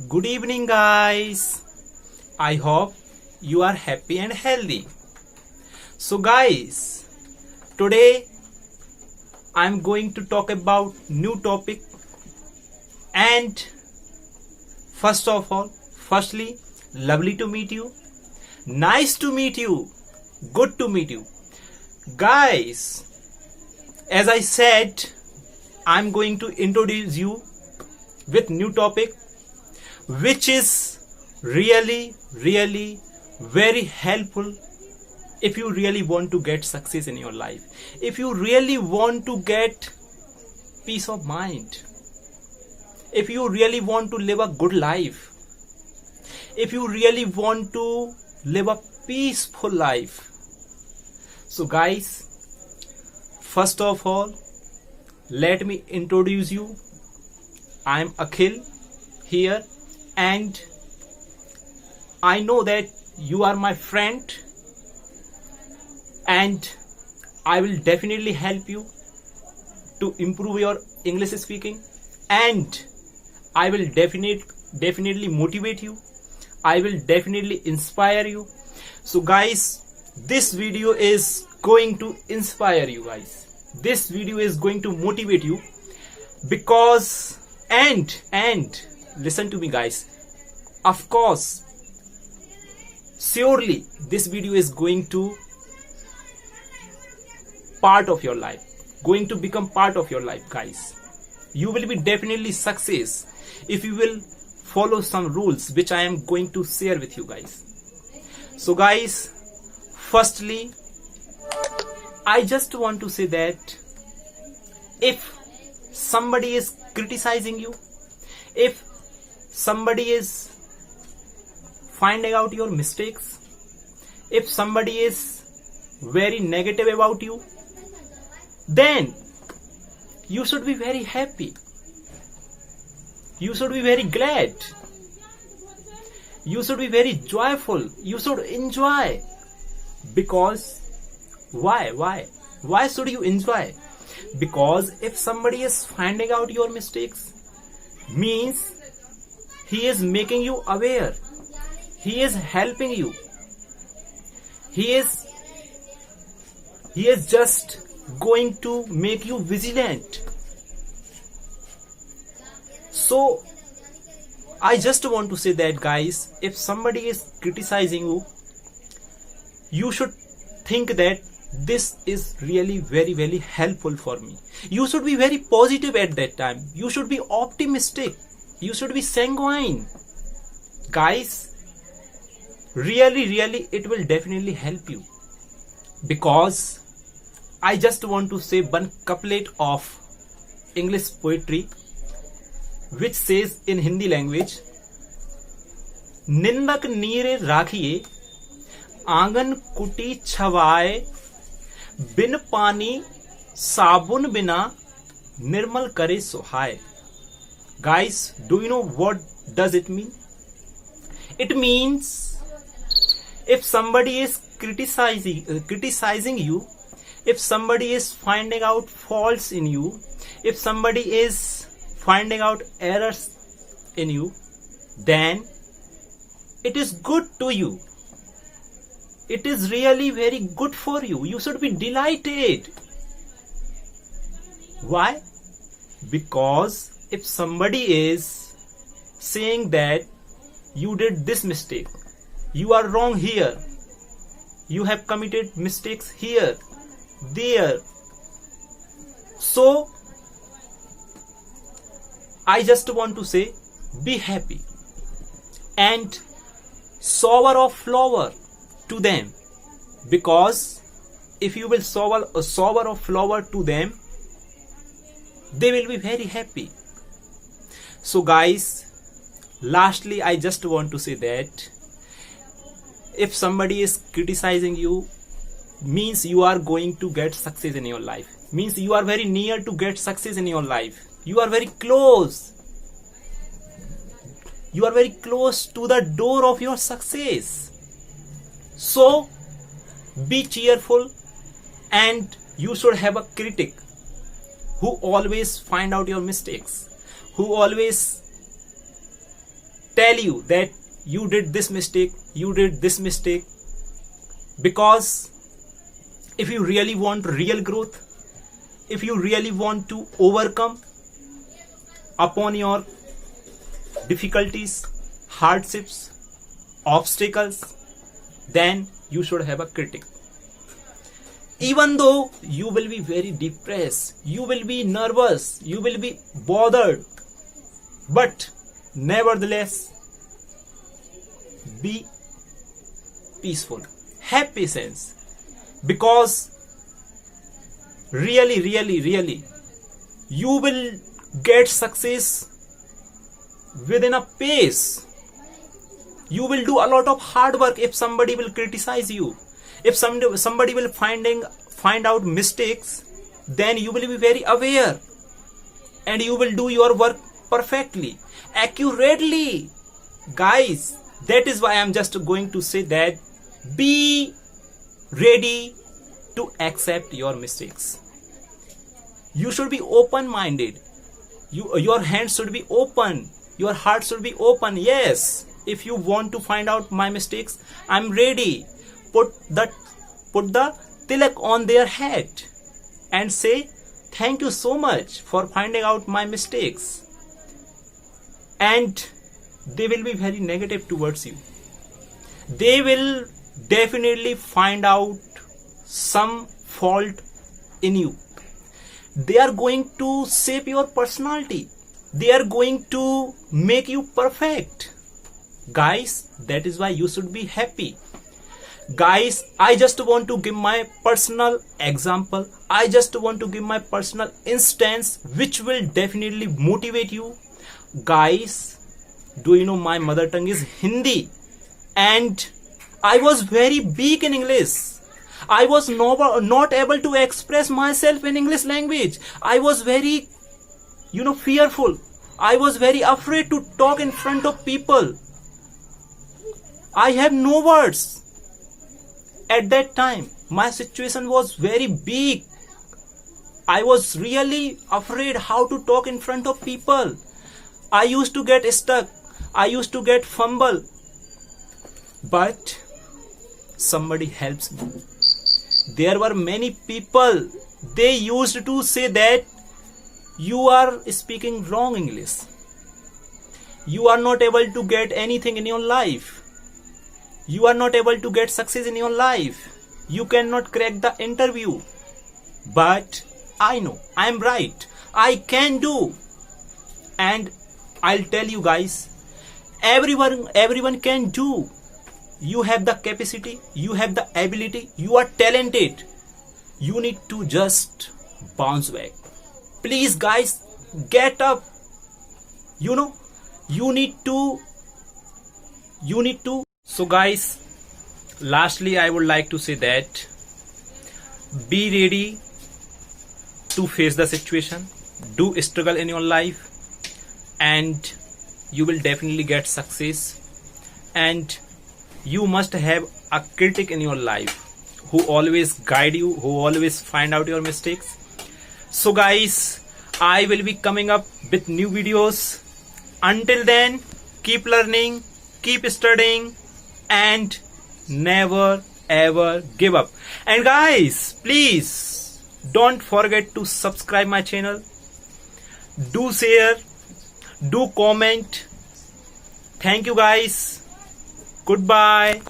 Good evening, guys. I hope you are happy and healthy. So, guys, today I'm going to talk about new topic. And firstly, lovely to meet you. Nice to meet you. Good to meet you. Guys, as I said, I'm going to introduce you with new topic which is really very helpful if you really want to get success in your life, if you really want to get peace of mind, if you really want to live a good life, if you really want to live a peaceful life. So guys, first of all, let me introduce you. I'm Akhil here, and I know that you are my friend, and I will definitely help you to improve your English speaking, and I will definitely motivate you. I will definitely inspire you. So guys, this video is going to inspire you guys. This video is going to motivate you because and listen to me guys, of course, surely this video is going to going to become part of your life guys. You will be definitely success if you will follow some rules which I am going to share with you guys. So guys, firstly, I just want to say that if somebody is criticizing you, if somebody is finding out your mistakes, if somebody is very negative about you, then you should be very happy. You should be very glad. You should be very joyful. You should enjoy. Because why should you enjoy? Because if somebody is finding out your mistakes, means he is making you aware, he is helping you, he is just going to make you vigilant. So I just want to say that guys, if somebody is criticizing you, you should think that this is really very helpful for me. You should be very positive at that time. You should be optimistic. You should be sanguine. Guys, really it will definitely help you. Because I just want to say one couplet of English poetry which says in Hindi language, निंदक नीरे राखिए आंगन कुटी छवाए, बिन पानी साबुन बिना निर्मल करे सुहाए. Guys, do you know what does it mean? It means if somebody is criticizing you, if somebody is finding out faults in you, if somebody is finding out errors in you, then it is good to you. It is really very good for you. You should be delighted. Why? Because if somebody is saying that you did this mistake, you are wrong here, you have committed mistakes here, there, so I just want to say, be happy and shower of flower to them, because if you will shower of flower to them, they will be very happy. So guys, lastly, I just want to say that if somebody is criticizing you, means you are going to get success in your life, means you are very near to get success in your life. You are very close. You are very close to the door of your success. So be cheerful, and you should have a critic who always find out your mistakes, who always tell you that you did this mistake, you did this mistake. Because if you really want real growth, if you really want to overcome upon your difficulties, hardships, obstacles, then you should have a critic. Even though you will be very depressed, you will be nervous, you will be bothered, but nevertheless, be peaceful, have patience, because really, you will get success within a pace. You will do a lot of hard work. If somebody will criticize you, if somebody will find out mistakes, then you will be very aware and you will do your work perfectly, accurately. Guys, that is why I am just going to say that be ready to accept your mistakes. You should be open-minded. Your hands should be open. Your heart should be open. Yes, if you want to find out my mistakes, I'm ready. Put the tilak on their head and say thank you so much for finding out my mistakes. And they will be very negative towards you. They will definitely find out some fault in you. They are going to shape your personality. They are going to make you perfect. Guys, that is why you should be happy. Guys, I just want to give my personal example. I just want to give my personal instance which will definitely motivate you. Guys, do you know my mother tongue is Hindi, and I was very weak in English. I was not able to express myself in English language. I was very, fearful. I was very afraid to talk in front of people. I have no words. At that time, my situation was very big. I was really afraid how to talk in front of people. I used to get stuck. I used to get fumble. But somebody helps me. There were many people, they used to say that you are speaking wrong English. You are not able to get anything in your life. You are not able to get success in your life. You cannot crack the interview. But I know, I am right. I can do. And I'll tell you guys, everyone can do. You have the capacity, you have the ability, you are talented. You need to just bounce back. Please guys, get up. You need to. So guys, lastly I would like to say that be ready to face the situation. Do struggle in your life and you will definitely get success. And you must have a critic in your life who always guide you, who always find out your mistakes. So guys, I will be coming up with new videos. Until then, keep learning, keep studying, and never ever give up. And guys, please don't forget to subscribe my channel. Do share, do comment. Thank you guys. Goodbye.